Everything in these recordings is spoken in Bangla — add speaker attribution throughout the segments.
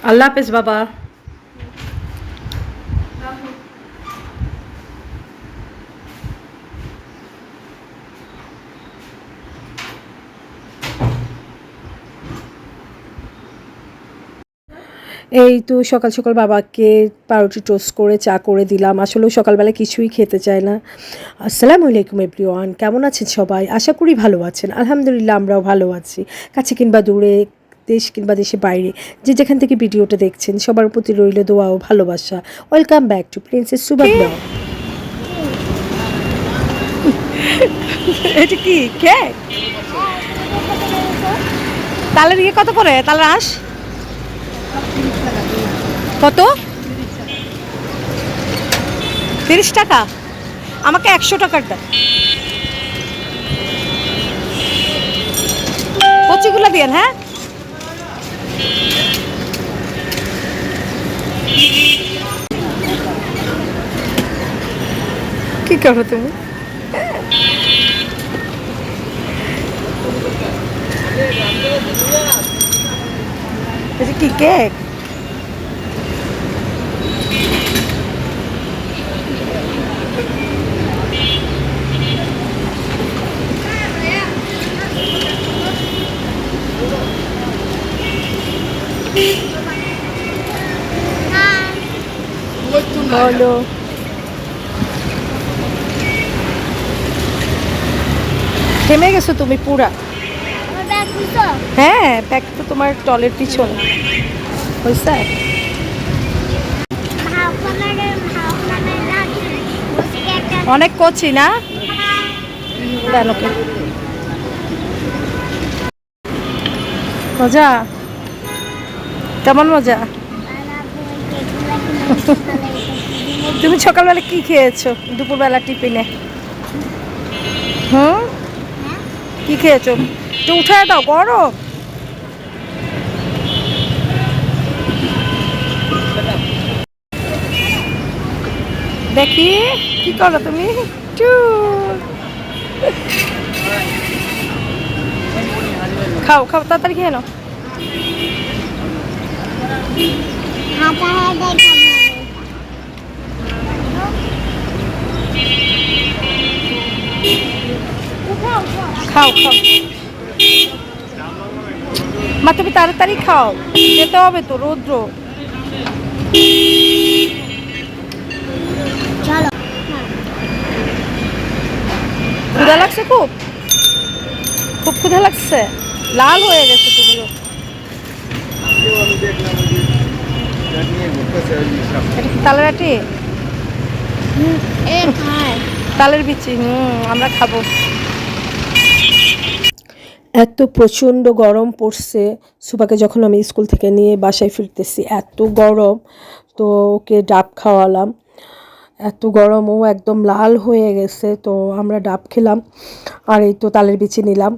Speaker 1: আল্লাহ হাফেজ বাবা। এই তো সকাল সকাল বাবাকে পাউরুটি টোস্ট করে চা করে দিলাম। আসলেও সকালবেলা কিছুই খেতে চায় না। আসসালামু আলাইকুম এভরিওয়ান, কেমন আছেন সবাই? আশা করি ভালো আছেন। আলহামদুলিল্লাহ আমরাও ভালো আছি। কাছে কিংবা দূরে, দেশ কিংবা দেশের বাইরে, যে যেখান থেকে ভিডিওটা দেখছেন সবার প্রতি রইল দোয়া ও ভালোবাসা। Welcome back to princess Suba blog. এটা কি কেক? তালের ইয়ে কত করে? তালের আঁশ কত? 30 টাকা। আমাকে 100 টাকার দেন। কচিগুলো দিয়েন। হ্যাঁ, কি করো তুমি? এটা কি কেক? বলো। থেমে গেছো তুমি পুরা। হ্যাঁ, ব্যাগ তো তোমার টলের পিছনে হয়েছে। অনেক কচি না? দেন ওকে। মজা? কেমন মজা? তুমি সকালবেলা কি খেয়েছো? দুপুরবেলা টিফিনে কি খেয়েছো? একটু উঠায় দাও, গরম। দেখি কি করো তুমি। খাও খাও, তাড়াতাড়ি খেয়ে নাও। খাও খাও মা, তুমি তাড়াতাড়ি খাও, যেতে হবে তো, রৌদ্র। ক্ষুধা লাগছে? খুব খুব ক্ষুধা লাগছে। লাল হয়ে গেছে তুমি। তালের আটি, তালের বিচি। আমরা খাবো। এত প্রচণ্ড গরম পড়ছে। সুপাকে যখন আমি স্কুল থেকে নিয়ে বাসায় ফিরতেছি, এত গরম, তো ওকে ডাব খাওয়ালাম। এত গরম, ও একদম লাল হয়ে গেছে। তো আমরা ডাব খেলাম, আর এই তো তালের বিচি নিলাম।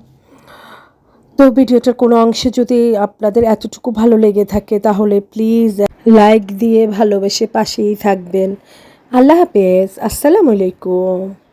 Speaker 1: তো ভিডিওটার কোনো অংশে যদি আপনাদের এতটুকু ভালো লেগে থাকে তাহলে প্লিজ লাইক দিয়ে ভালোবেসে পাশেই থাকবেন। আল্লাহ হাফেজ, আসসালামু আলাইকুম।